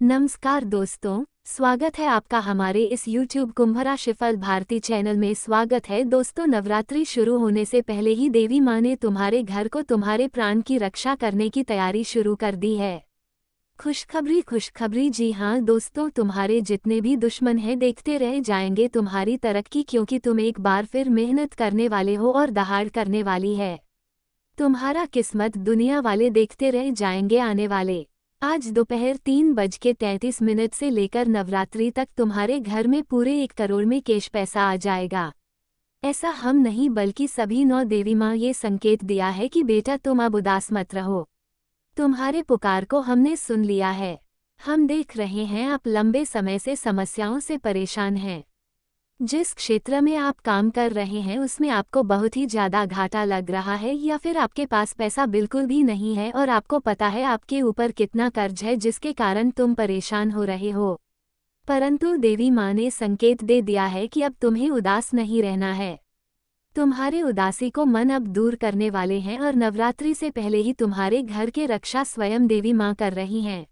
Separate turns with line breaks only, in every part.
नमस्कार दोस्तों, स्वागत है आपका हमारे इस YouTube कुंभ राशिफल भारती चैनल में। स्वागत है दोस्तों। नवरात्रि शुरू होने से पहले ही देवी माँ ने तुम्हारे घर को तुम्हारे प्राण की रक्षा करने की तैयारी शुरू कर दी है। खुशखबरी जी हाँ दोस्तों, तुम्हारे जितने भी दुश्मन हैं देखते रह जाएंगे तुम्हारी तरक्की, क्योंकि तुम एक बार फिर मेहनत करने वाले हो और दहाड़ करने वाली है। तुम्हारा किस्मत दुनिया वाले देखते रह जाएंगे आने वाले। आज दोपहर 3:33 से लेकर नवरात्रि तक तुम्हारे घर में पूरे 1 करोड़ में कैश पैसा आ जाएगा। ऐसा हम नहीं बल्कि सभी 9 देवी माँ ये संकेत दिया है कि बेटा तुम अब उदास मत रहो। तुम्हारे पुकार को हमने सुन लिया है। हम देख रहे हैं आप लंबे समय से समस्याओं से परेशान हैं। जिस क्षेत्र में आप काम कर रहे हैं उसमें आपको बहुत ही ज़्यादा घाटा लग रहा है, या फिर आपके पास पैसा बिल्कुल भी नहीं है और आपको पता है आपके ऊपर कितना कर्ज है जिसके कारण तुम परेशान हो रहे हो। परंतु देवी माँ ने संकेत दे दिया है कि अब तुम्हें उदास नहीं रहना है। तुम्हारे उदासी को मन अब दूर करने वाले हैं और नवरात्रि से पहले ही तुम्हारे घर के रक्षा स्वयं देवी माँ कर रही हैं।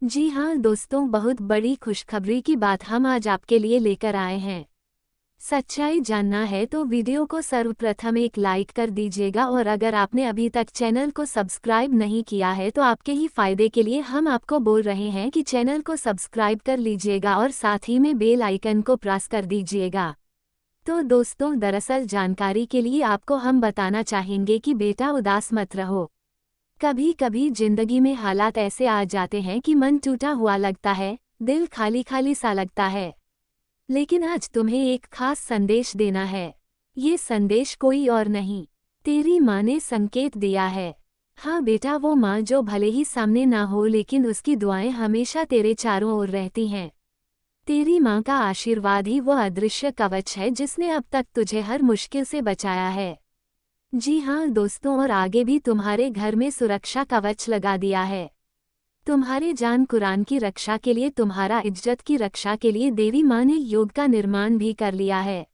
जी हाँ दोस्तों, बहुत बड़ी खुशखबरी की बात हम आज आपके लिए लेकर आए हैं। सच्चाई जानना है तो वीडियो को सर्वप्रथम एक लाइक कर दीजिएगा, और अगर आपने अभी तक चैनल को सब्सक्राइब नहीं किया है तो आपके ही फायदे के लिए हम आपको बोल रहे हैं कि चैनल को सब्सक्राइब कर लीजिएगा और साथ ही में बेल आइकन को प्रेस कर दीजिएगा। तो दोस्तों, दरअसल जानकारी के लिए आपको हम बताना चाहेंगे कि बेटा उदास मत रहो। कभी कभी जिंदगी में हालात ऐसे आ जाते हैं कि मन टूटा हुआ लगता है, दिल खाली खाली सा लगता है। लेकिन आज तुम्हें एक खास संदेश देना है। ये संदेश कोई और नहीं, तेरी माँ ने संकेत दिया है। हाँ बेटा, वो माँ जो भले ही सामने ना हो लेकिन उसकी दुआएं हमेशा तेरे चारों ओर रहती हैं। तेरी माँ का आशीर्वाद ही वो अदृश्य कवच है जिसने अब तक तुझे हर मुश्किल से बचाया है। जी हाँ दोस्तों, और आगे भी तुम्हारे घर में सुरक्षा कवच लगा दिया है। तुम्हारे जान कुरान की रक्षा के लिए, तुम्हारा इज्जत की रक्षा के लिए देवी माँ ने योग का निर्माण भी कर लिया है।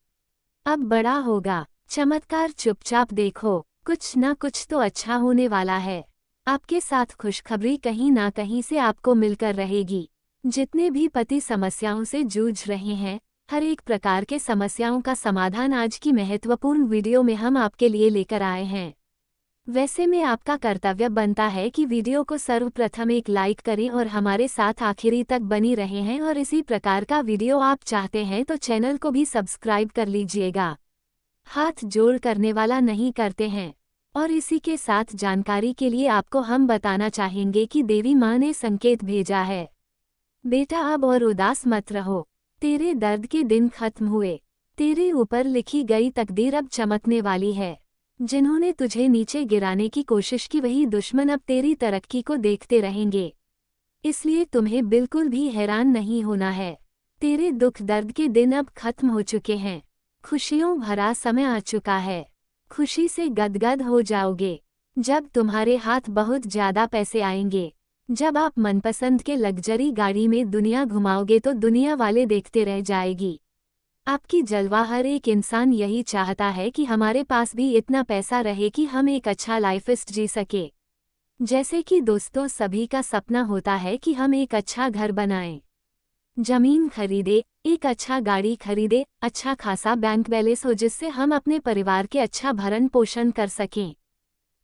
अब बड़ा होगा चमत्कार, चुपचाप देखो, कुछ ना कुछ तो अच्छा होने वाला है। आपके साथ खुशखबरी कहीं ना कहीं से आपको मिलकर रहेगी। जितने भी पति समस्याओं से जूझ रहे हैं, हर एक प्रकार के समस्याओं का समाधान आज की महत्वपूर्ण वीडियो में हम आपके लिए लेकर आए हैं। वैसे में आपका कर्तव्य बनता है कि वीडियो को सर्वप्रथम एक लाइक करें और हमारे साथ आखिरी तक बनी रहे हैं, और इसी प्रकार का वीडियो आप चाहते हैं तो चैनल को भी सब्सक्राइब कर लीजिएगा। हाथ जोड़ करने वाला नहीं करते हैं। और इसी के साथ जानकारी के लिए आपको हम बताना चाहेंगे कि देवी माँ ने संकेत भेजा है। बेटा अब और उदास मत रहो, तेरे दर्द के दिन खत्म हुए। तेरे ऊपर लिखी गई तकदीर अब चमकने वाली है। जिन्होंने तुझे नीचे गिराने की कोशिश की वही दुश्मन अब तेरी तरक्की को देखते रहेंगे। इसलिए तुम्हें बिल्कुल भी हैरान नहीं होना है। तेरे दुख दर्द के दिन अब खत्म हो चुके हैं। खुशियों भरा समय आ चुका है। खुशी से गदगद हो जाओगे जब तुम्हारे हाथ बहुत ज्यादा पैसे आएंगे। जब आप मनपसंद के लग्जरी गाड़ी में दुनिया घुमाओगे तो दुनिया वाले देखते रह जाएगी। आपकी जलवा, हर एक इंसान यही चाहता है कि हमारे पास भी इतना पैसा रहे कि हम एक अच्छा लाइफ जी सके। जैसे कि दोस्तों, सभी का सपना होता है कि हम एक अच्छा घर बनाएं, जमीन खरीदे, एक अच्छा गाड़ी खरीदे, अच्छा खासा बैंक बैलेंस हो जिससे हम अपने परिवार के अच्छा भरण पोषण कर सकें।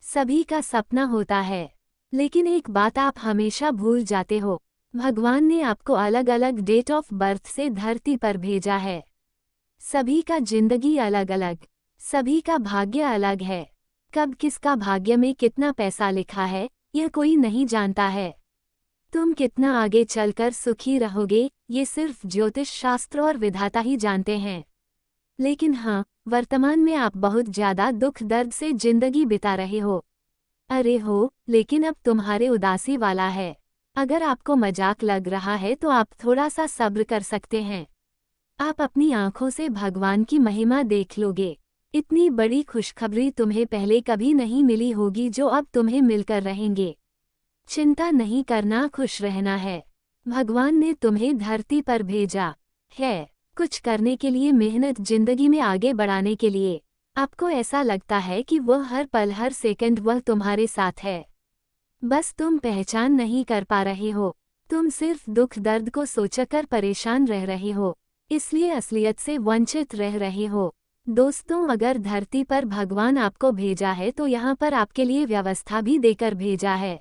सभी का सपना होता है, लेकिन एक बात आप हमेशा भूल जाते हो, भगवान ने आपको अलग अलग डेट ऑफ बर्थ से धरती पर भेजा है। सभी का जिंदगी अलग अलग, सभी का भाग्य अलग है। कब किसका भाग्य में कितना पैसा लिखा है यह कोई नहीं जानता है। तुम कितना आगे चलकर सुखी रहोगे ये सिर्फ ज्योतिष शास्त्र और विधाता ही जानते हैं। लेकिन हाँ, वर्तमान में आप बहुत ज्यादा दुख दर्द से जिंदगी बिता रहे हो। अरे हो, लेकिन अब तुम्हारे उदासी वाला है। अगर आपको मजाक लग रहा है तो आप थोड़ा सा सब्र कर सकते हैं। आप अपनी आंखों से भगवान की महिमा देख लोगे। इतनी बड़ी खुशखबरी तुम्हें पहले कभी नहीं मिली होगी जो अब तुम्हें मिलकर रहेंगे। चिंता नहीं करना, खुश रहना है। भगवान ने तुम्हें धरती पर भेजा है कुछ करने के लिए, मेहनत, जिंदगी में आगे बढ़ाने के लिए। आपको ऐसा लगता है कि वह हर पल हर सेकंड वह तुम्हारे साथ है, बस तुम पहचान नहीं कर पा रहे हो। तुम सिर्फ दुख दर्द को सोचकर परेशान रह रहे हो, इसलिए असलियत से वंचित रह रहे हो। दोस्तों, अगर धरती पर भगवान आपको भेजा है तो यहाँ पर आपके लिए व्यवस्था भी देकर भेजा है।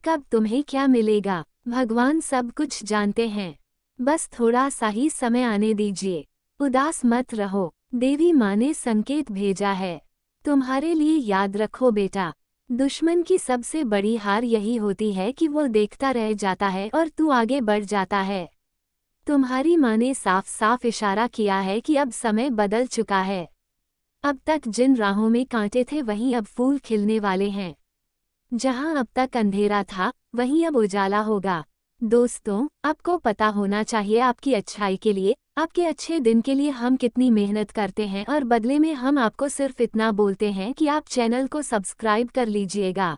कब तुम्हें क्या मिलेगा, भगवान सब कुछ जानते हैं। बस थोड़ा सा ही समय आने दीजिए। उदास मत रहो, देवी माँ ने संकेत भेजा है तुम्हारे लिए। याद रखो बेटा, दुश्मन की सबसे बड़ी हार यही होती है कि वो देखता रह जाता है और तू आगे बढ़ जाता है। तुम्हारी माँ ने साफ साफ इशारा किया है कि अब समय बदल चुका है। अब तक जिन राहों में कांटे थे वहीं अब फूल खिलने वाले हैं। जहां अब तक अंधेरा था वहीं अब उजाला होगा। दोस्तों, आपको पता होना चाहिए आपकी अच्छाई के लिए, आपके अच्छे दिन के लिए हम कितनी मेहनत करते हैं और बदले में हम आपको सिर्फ इतना बोलते हैं कि आप चैनल को सब्सक्राइब कर लीजिएगा।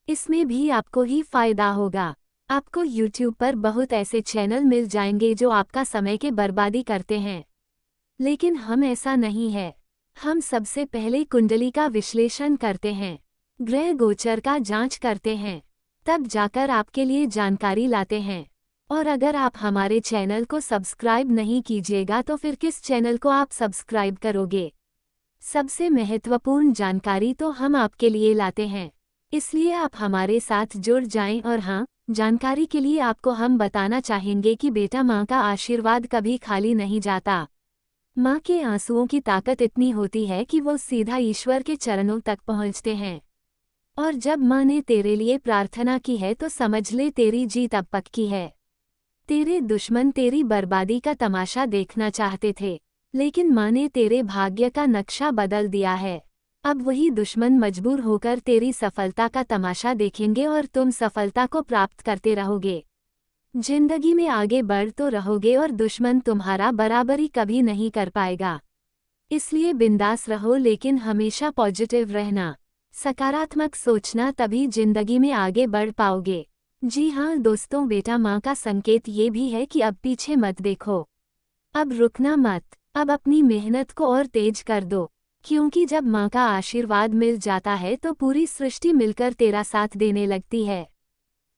इसमें भी आपको ही फायदा होगा। आपको YouTube पर बहुत ऐसे चैनल मिल जाएंगे जो आपका समय के बर्बादी करते हैं, लेकिन हम ऐसा नहीं है। हम सबसे पहले कुंडली का विश्लेषण करते हैं, ग्रह गोचर का जांच करते हैं, तब जाकर आपके लिए जानकारी लाते हैं। और अगर आप हमारे चैनल को सब्सक्राइब नहीं कीजिएगा तो फिर किस चैनल को आप सब्सक्राइब करोगे। सबसे महत्वपूर्ण जानकारी तो हम आपके लिए लाते हैं, इसलिए आप हमारे साथ जुड़ जाएं। और हाँ, जानकारी के लिए आपको हम बताना चाहेंगे कि बेटा, माँ का आशीर्वाद कभी खाली नहीं जाता। माँ के आंसुओं की ताकत इतनी होती है कि वो सीधा ईश्वर के चरणों तक पहुँचते हैं। और जब माँ ने तेरे लिए प्रार्थना की है तो समझ ले तेरी जीत अब पक्की है। तेरे दुश्मन तेरी बर्बादी का तमाशा देखना चाहते थे, लेकिन माँ ने तेरे भाग्य का नक्शा बदल दिया है। अब वही दुश्मन मजबूर होकर तेरी सफलता का तमाशा देखेंगे और तुम सफलता को प्राप्त करते रहोगे। जिंदगी में आगे बढ़ तो रहोगे और दुश्मन तुम्हारा बराबरी कभी नहीं कर पाएगा। इसलिए बिंदास रहो, लेकिन हमेशा पॉजिटिव रहना, सकारात्मक सोचना, तभी जिंदगी में आगे बढ़ पाओगे। जी हाँ दोस्तों, बेटा, माँ का संकेत ये भी है कि अब पीछे मत देखो, अब रुकना मत, अब अपनी मेहनत को और तेज कर दो, क्योंकि जब माँ का आशीर्वाद मिल जाता है तो पूरी सृष्टि मिलकर तेरा साथ देने लगती है।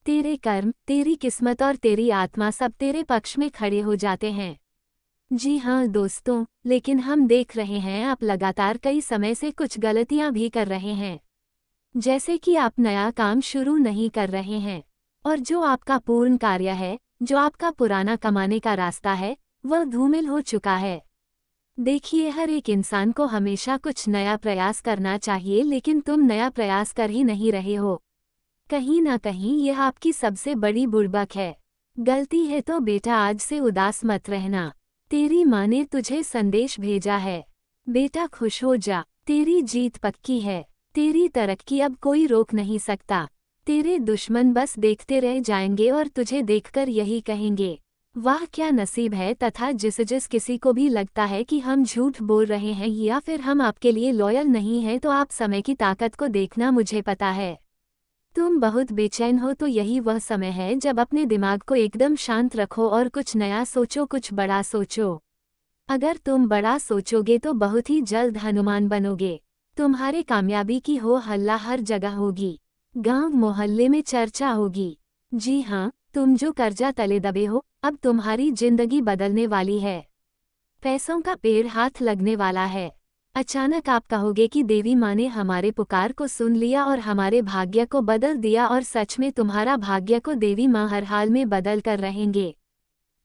तेरे कर्म, तेरी किस्मत और तेरी आत्मा सब तेरे पक्ष में खड़े हो जाते हैं। जी हाँ दोस्तों, लेकिन हम देख रहे हैं आप लगातार कई समय से कुछ गलतियां भी कर रहे हैं, जैसे कि आप नया काम शुरू नहीं कर रहे हैं, और जो आपका पूर्ण कार्य है, जो आपका पुराना कमाने का रास्ता है, वह धूमिल हो चुका है। देखिए, हर एक इंसान को हमेशा कुछ नया प्रयास करना चाहिए, लेकिन तुम नया प्रयास कर ही नहीं रहे हो। कहीं ना कहीं यह आपकी सबसे बड़ी बुड़बक है, गलती है। तो बेटा, आज से उदास मत रहना, तेरी माँ ने तुझे संदेश भेजा है। बेटा, खुश हो जा, तेरी जीत पक्की है, तेरी तरक्की अब कोई रोक नहीं सकता। तेरे दुश्मन बस देखते रह जाएंगे और तुझे देखकर यही कहेंगे, वाह क्या नसीब है। तथा जिस किसी को भी लगता है कि हम झूठ बोल रहे हैं या फिर हम आपके लिए लॉयल नहीं हैं, तो आप समय की ताकत को देखना, मुझे पता है तुम बहुत बेचैन हो। तो यही वह समय है जब अपने दिमाग को एकदम शांत रखो और कुछ नया सोचो, कुछ बड़ा सोचो। अगर तुम बड़ा सोचोगे तो बहुत ही जल्द हनुमान बनोगे। तुम्हारे कामयाबी की हो हल्ला हर जगह होगी, गांव मोहल्ले में चर्चा होगी। जी हाँ, तुम जो कर्जा तले दबे हो, अब तुम्हारी जिंदगी बदलने वाली है। पैसों का पेड़ हाथ लगने वाला है। अचानक आप कहोगे कि देवी माँ ने हमारे पुकार को सुन लिया और हमारे भाग्य को बदल दिया, और सच में तुम्हारा भाग्य को देवी माँ हर हाल में बदल कर रहेंगे।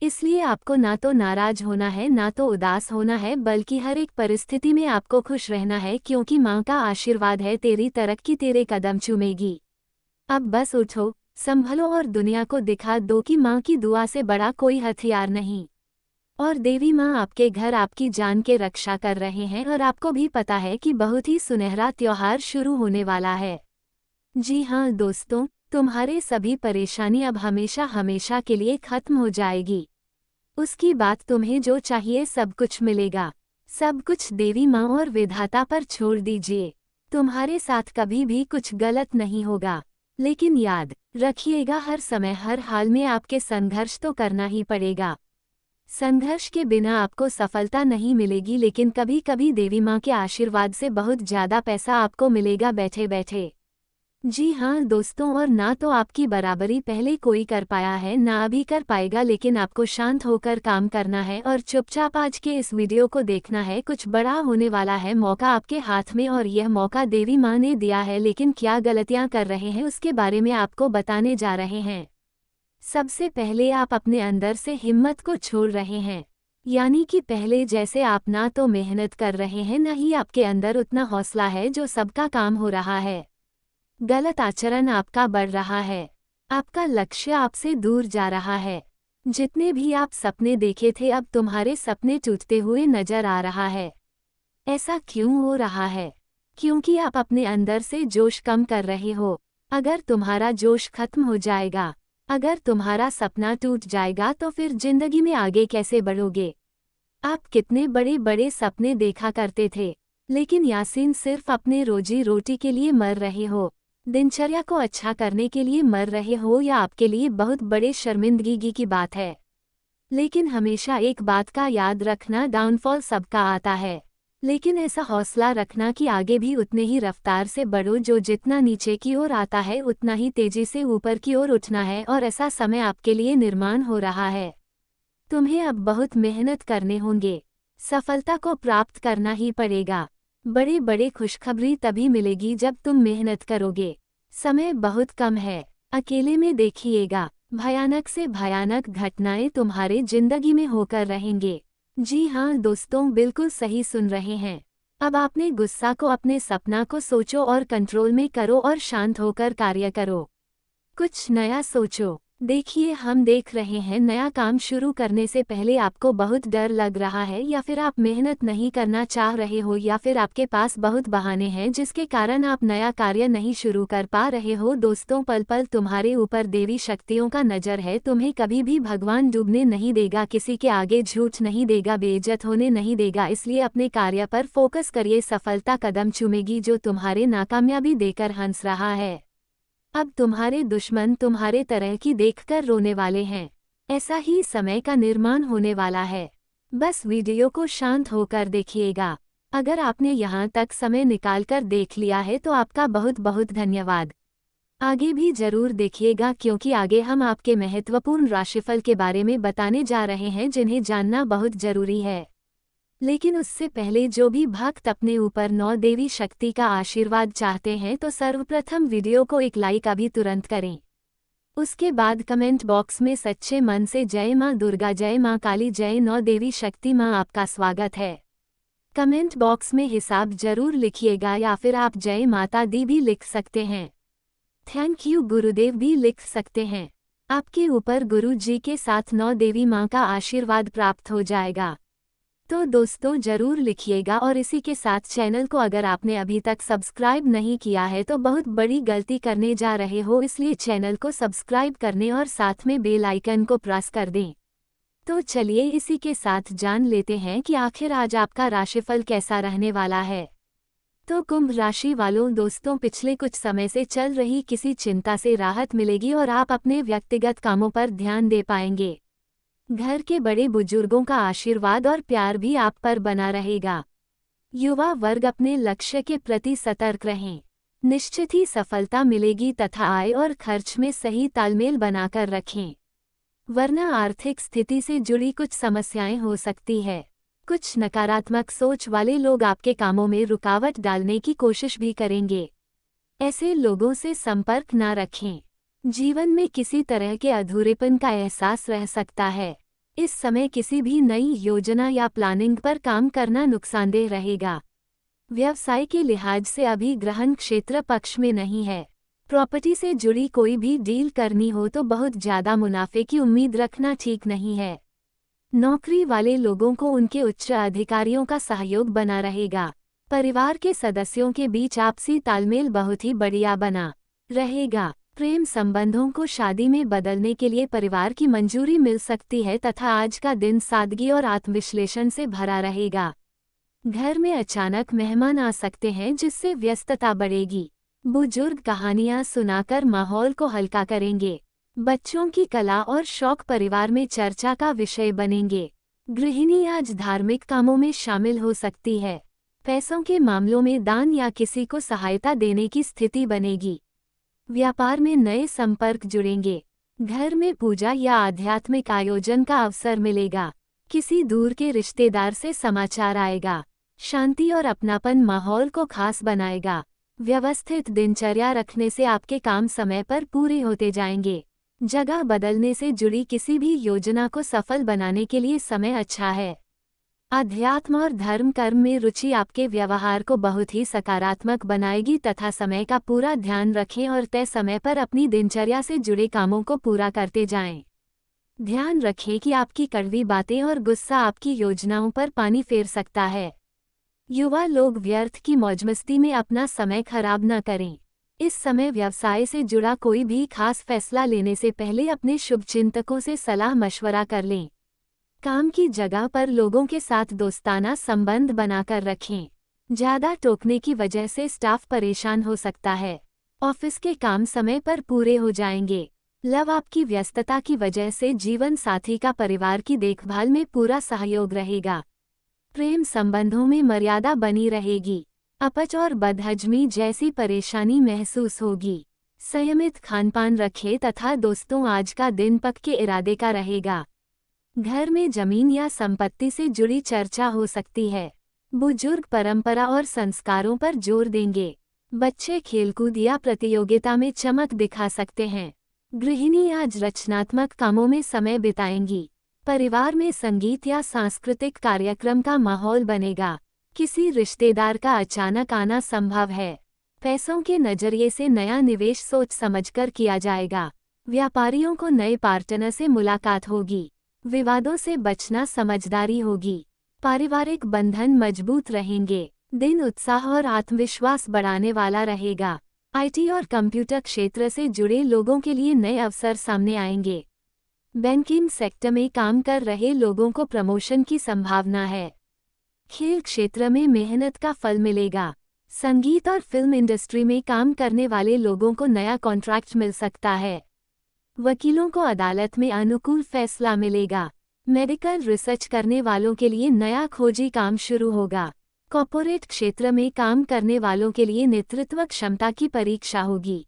इसलिए आपको ना तो नाराज होना है, ना तो उदास होना है, बल्कि हर एक परिस्थिति में आपको खुश रहना है, क्योंकि माँ का आशीर्वाद है। तेरी तरक्की तेरे कदम चूमेगी। अब बस उठो, संभलो और दुनिया को दिखा दो कि माँ की दुआ से बड़ा कोई हथियार नहीं। और देवी माँ आपके घर आपकी जान के रक्षा कर रहे हैं, और आपको भी पता है कि बहुत ही सुनहरा त्योहार शुरू होने वाला है। जी हाँ दोस्तों, तुम्हारे सभी परेशानी अब हमेशा हमेशा के लिए खत्म हो जाएगी। उसकी बात, तुम्हें जो चाहिए सब कुछ मिलेगा। सब कुछ देवी माँ और विधाता पर छोड़ दीजिए। तुम्हारे साथ कभी भी कुछ गलत नहीं होगा, लेकिन याद रखिएगा, हर समय हर हाल में आपके संघर्ष तो करना ही पड़ेगा। संघर्ष के बिना आपको सफलता नहीं मिलेगी, लेकिन कभी कभी देवी माँ के आशीर्वाद से बहुत ज़्यादा पैसा आपको मिलेगा बैठे बैठे। जी हाँ दोस्तों, और ना तो आपकी बराबरी पहले कोई कर पाया है ना अभी कर पाएगा, लेकिन आपको शांत होकर काम करना है और चुपचाप आज के इस वीडियो को देखना है। कुछ बड़ा होने वाला है, मौका आपके हाथ में, और यह मौका देवी माँ ने दिया है, लेकिन क्या गलतियाँ कर रहे हैं उसके बारे में आपको बताने जा रहे हैं। सबसे पहले आप अपने अंदर से हिम्मत को छोड़ रहे हैं, यानी कि पहले जैसे आप ना तो मेहनत कर रहे हैं ना ही आपके अंदर उतना हौसला है जो सबका काम हो रहा है। गलत आचरण आपका बढ़ रहा है, आपका लक्ष्य आपसे दूर जा रहा है। जितने भी आप सपने देखे थे अब तुम्हारे सपने टूटते हुए नजर आ रहा है। ऐसा क्यों हो रहा है? क्योंकि आप अपने अंदर से जोश कम कर रहे हो। अगर तुम्हारा जोश खत्म हो जाएगा, अगर तुम्हारा सपना टूट जाएगा तो फिर जिंदगी में आगे कैसे बढ़ोगे? आप कितने बड़े बड़े सपने देखा करते थे, लेकिन यासीन सिर्फ अपने रोजी रोटी के लिए मर रहे हो, दिनचर्या को अच्छा करने के लिए मर रहे हो, या आपके लिए बहुत बड़े शर्मिंदगी की बात है? लेकिन हमेशा एक बात का याद रखना, डाउनफॉल सबका आता है, लेकिन ऐसा हौसला रखना कि आगे भी उतने ही रफ्तार से बढ़ो। जो जितना नीचे की ओर आता है उतना ही तेजी से ऊपर की ओर उठना है, और ऐसा समय आपके लिए निर्माण हो रहा है। तुम्हें अब बहुत मेहनत करने होंगे, सफलता को प्राप्त करना ही पड़ेगा। बड़े बड़े खुशखबरी तभी मिलेगी जब तुम मेहनत करोगे। समय बहुत कम है, अकेले में देखिएगा, भयानक से भयानक घटनाएं तुम्हारे जिंदगी में होकर रहेंगे। जी हाँ दोस्तों, बिल्कुल सही सुन रहे हैं। अब आपने गुस्सा को अपने सपना को सोचो और कंट्रोल में करो और शांत होकर कार्य करो। कुछ नया सोचो। देखिए, हम देख रहे हैं नया काम शुरू करने से पहले आपको बहुत डर लग रहा है, या फिर आप मेहनत नहीं करना चाह रहे हो, या फिर आपके पास बहुत बहाने हैं जिसके कारण आप नया कार्य नहीं शुरू कर पा रहे हो। दोस्तों, पल पल तुम्हारे ऊपर देवी शक्तियों का नजर है। तुम्हें कभी भी भगवान डूबने नहीं देगा, किसी के आगे झूठ नहीं देगा, बेइज्जत होने नहीं देगा। इसलिए अपने कार्य पर फोकस करिए, सफलता कदम चूमेगी जो तुम्हारे नाकामयाबी देकर हंस रहा है। अब तुम्हारे दुश्मन तुम्हारे तरह की देखकर रोने वाले हैं। ऐसा ही समय का निर्माण होने वाला है। बस वीडियो को शांत होकर देखिएगा। अगर आपने यहाँ तक समय निकालकर देख लिया है तो आपका बहुत बहुत धन्यवाद। आगे भी जरूर देखिएगा, क्योंकि आगे हम आपके महत्वपूर्ण राशिफल के बारे में बताने जा रहे हैं जिन्हें जानना बहुत जरूरी है। लेकिन उससे पहले जो भी भक्त अपने ऊपर 9 देवी शक्ति का आशीर्वाद चाहते हैं तो सर्वप्रथम वीडियो को एक लाइक अभी तुरंत करें। उसके बाद कमेंट बॉक्स में सच्चे मन से जय मां दुर्गा, जय मां काली, जय 9 देवी शक्ति मां आपका स्वागत है। कमेंट बॉक्स में हिसाब जरूर लिखिएगा, या फिर आप जय माता दी भी लिख सकते हैं। थैंक यू गुरुदेव भी लिख सकते हैं। आपके ऊपर गुरु जी के साथ 9 देवी मां का आशीर्वाद प्राप्त हो जाएगा। तो दोस्तों जरूर लिखिएगा, और इसी के साथ चैनल को अगर आपने अभी तक सब्सक्राइब नहीं किया है तो बहुत बड़ी गलती करने जा रहे हो, इसलिए चैनल को सब्सक्राइब करने और साथ में बेल आइकन को प्रेस कर दें। तो चलिए इसी के साथ जान लेते हैं कि आखिर आज आपका राशिफल कैसा रहने वाला है। तो कुंभ राशि वालों, दोस्तों पिछले कुछ समय से चल रही किसी चिंता से राहत मिलेगी और आप अपने व्यक्तिगत कामों पर ध्यान दे पाएंगे। घर के बड़े बुजुर्गों का आशीर्वाद और प्यार भी आप पर बना रहेगा। युवा वर्ग अपने लक्ष्य के प्रति सतर्क रहें। निश्चित ही सफलता मिलेगी तथा आय और खर्च में सही तालमेल बनाकर रखें, वरना आर्थिक स्थिति से जुड़ी कुछ समस्याएं हो सकती है। कुछ नकारात्मक सोच वाले लोग आपके कामों में रुकावट डालने की कोशिश भी करेंगे। ऐसे लोगों से संपर्क न रखें। जीवन में किसी तरह के अधूरेपन का एहसास रह सकता है। इस समय किसी भी नई योजना या प्लानिंग पर काम करना नुकसानदेह रहेगा। व्यवसाय के लिहाज से अभी ग्रहण क्षेत्र पक्ष में नहीं है। प्रॉपर्टी से जुड़ी कोई भी डील करनी हो तो बहुत ज्यादा मुनाफे की उम्मीद रखना ठीक नहीं है। नौकरी वाले लोगों को उनके उच्च अधिकारियों का सहयोग बना रहेगा। परिवार के सदस्यों के बीच आपसी तालमेल बहुत ही बढ़िया बना रहेगा। प्रेम संबंधों को शादी में बदलने के लिए परिवार की मंजूरी मिल सकती है तथा आज का दिन सादगी और आत्मविश्लेषण से भरा रहेगा। घर में अचानक मेहमान आ सकते हैं जिससे व्यस्तता बढ़ेगी। बुजुर्ग कहानियां सुनाकर माहौल को हल्का करेंगे। बच्चों की कला और शौक परिवार में चर्चा का विषय बनेंगे। गृहिणी आज धार्मिक कामों में शामिल हो सकती है। पैसों के मामलों में दान या किसी को सहायता देने की स्थिति बनेगी। व्यापार में नए संपर्क जुड़ेंगे। घर में पूजा या आध्यात्मिक आयोजन का अवसर मिलेगा। किसी दूर के रिश्तेदार से समाचार आएगा। शांति और अपनापन माहौल को खास बनाएगा। व्यवस्थित दिनचर्या रखने से आपके काम समय पर पूरे होते जाएंगे। जगह बदलने से जुड़ी किसी भी योजना को सफल बनाने के लिए समय अच्छा है। अध्यात्म और धर्म कर्म में रुचि आपके व्यवहार को बहुत ही सकारात्मक बनाएगी तथा समय का पूरा ध्यान रखें और तय समय पर अपनी दिनचर्या से जुड़े कामों को पूरा करते जाएं। ध्यान रखें कि आपकी कड़वी बातें और गुस्सा आपकी योजनाओं पर पानी फेर सकता है। युवा लोग व्यर्थ की मौजमस्ती में अपना समय खराब न करें। इस समय व्यवसाय से जुड़ा कोई भी खास फैसला लेने से पहले अपने शुभचिंतकों से सलाह मशवरा कर लें। काम की जगह पर लोगों के साथ दोस्ताना संबंध बनाकर रखें। ज्यादा टोकने की वजह से स्टाफ परेशान हो सकता है। ऑफिस के काम समय पर पूरे हो जाएंगे। लव आपकी व्यस्तता की वजह से जीवन साथी का परिवार की देखभाल में पूरा सहयोग रहेगा। प्रेम संबंधों में मर्यादा बनी रहेगी। अपच और बदहजमी जैसी परेशानी महसूस होगी। संयमित खानपान रखें तथा दोस्तों आज का दिन पक्के इरादे का रहेगा। घर में जमीन या संपत्ति से जुड़ी चर्चा हो सकती है। बुजुर्ग परंपरा और संस्कारों पर जोर देंगे। बच्चे खेलकूद या प्रतियोगिता में चमक दिखा सकते हैं। गृहिणी आज रचनात्मक कामों में समय बिताएंगी। परिवार में संगीत या सांस्कृतिक कार्यक्रम का माहौल बनेगा। किसी रिश्तेदार का अचानक आना संभव है। पैसों के नजरिए से नया निवेश सोच समझकर किया जाएगा। व्यापारियों को नए पार्टनर से मुलाकात होगी। विवादों से बचना समझदारी होगी। पारिवारिक बंधन मजबूत रहेंगे। दिन उत्साह और आत्मविश्वास बढ़ाने वाला रहेगा। आईटी और कंप्यूटर क्षेत्र से जुड़े लोगों के लिए नए अवसर सामने आएंगे। बैंकिंग सेक्टर में काम कर रहे लोगों को प्रमोशन की संभावना है। खेल क्षेत्र में मेहनत का फल मिलेगा। संगीत और फिल्म इंडस्ट्री में काम करने वाले लोगों को नया कॉन्ट्रैक्ट मिल सकता है। वकीलों को अदालत में अनुकूल फैसला मिलेगा। मेडिकल रिसर्च करने वालों के लिए नया खोजी काम शुरू होगा। कॉर्पोरेट क्षेत्र में काम करने वालों के लिए नेतृत्व क्षमता की परीक्षा होगी।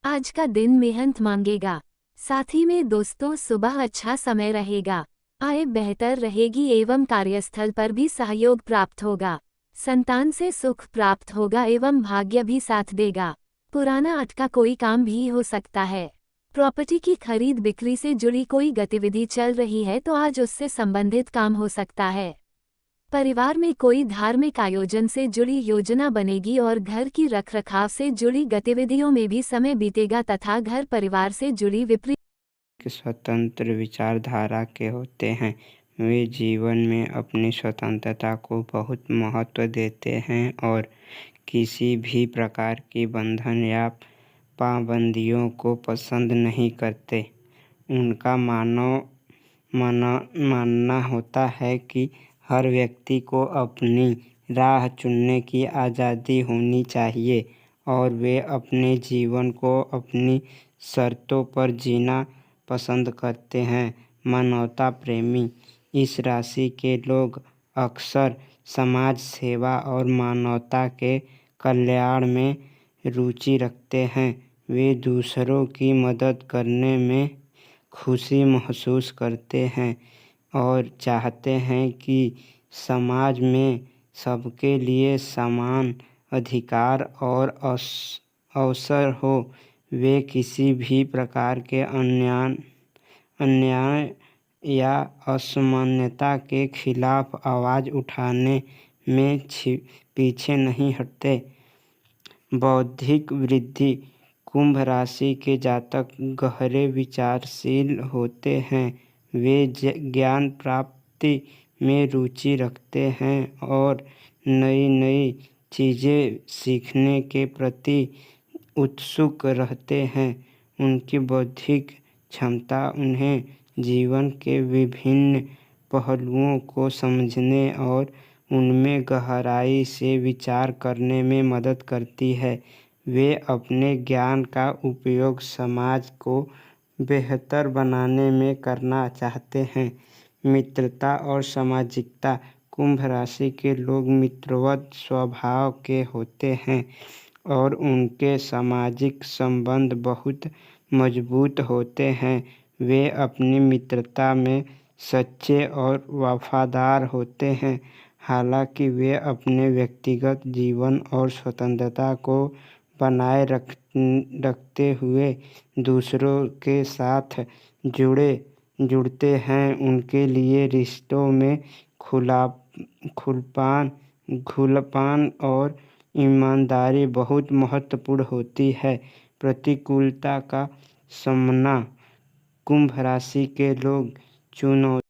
आज का दिन मेहनत मांगेगा। साथ ही में दोस्तों सुबह अच्छा समय रहेगा। आय बेहतर रहेगी एवं कार्यस्थल पर भी सहयोग प्राप्त होगा। संतान से सुख प्राप्त होगा एवं भाग्य भी साथ देगा। पुराना अटका कोई काम भी हो सकता है। प्रॉपर्टी की खरीद बिक्री से जुड़ी कोई गतिविधि चल रही है तो आज उससे संबंधित काम हो सकता है। परिवार में कोई धार्मिक आयोजन से जुड़ी योजना बनेगी और घर की रखरखाव से जुड़ी गतिविधियों में भी समय बीतेगा तथा घर परिवार से जुड़ी विपरीत
स्वतंत्र विचारधारा के होते हैं। वे जीवन में अपनी स्वतंत्रता को बहुत महत्व देते हैं और किसी भी प्रकार की बंधन या पाबंदियों को पसंद नहीं करते। उनका मानना होता है कि हर व्यक्ति को अपनी राह चुनने की आज़ादी होनी चाहिए और वे अपने जीवन को अपनी शर्तों पर जीना पसंद करते हैं। मानवता प्रेमी इस राशि के लोग अक्सर समाज सेवा और मानवता के कल्याण में रुचि रखते हैं। वे दूसरों की मदद करने में खुशी महसूस करते हैं और चाहते हैं कि समाज में सबके लिए समान अधिकार और अवसर हो। वे किसी भी प्रकार के अन्याय या असमानता के खिलाफ आवाज़ उठाने में पीछे नहीं हटते। बौद्धिक वृद्धि कुंभ राशि के जातक गहरे विचारशील होते हैं। वे ज्ञान प्राप्ति में रुचि रखते हैं और नई नई चीज़ें सीखने के प्रति उत्सुक रहते हैं। उनकी बौद्धिक क्षमता उन्हें जीवन के विभिन्न पहलुओं को समझने और उनमें गहराई से विचार करने में मदद करती है। वे अपने ज्ञान का उपयोग समाज को बेहतर बनाने में करना चाहते हैं। मित्रता और सामाजिकता कुंभ राशि के लोग मित्रवत स्वभाव के होते हैं और उनके सामाजिक संबंध बहुत मजबूत होते हैं। वे अपनी मित्रता में सच्चे और वफादार होते हैं। हालांकि वे अपने व्यक्तिगत जीवन और स्वतंत्रता को बनाए रखते हुए दूसरों के साथ जुड़ते हैं। उनके लिए रिश्तों में खुलापन और ईमानदारी बहुत महत्वपूर्ण होती है। प्रतिकूलता का सामना कुंभ राशि के लोग चुनौती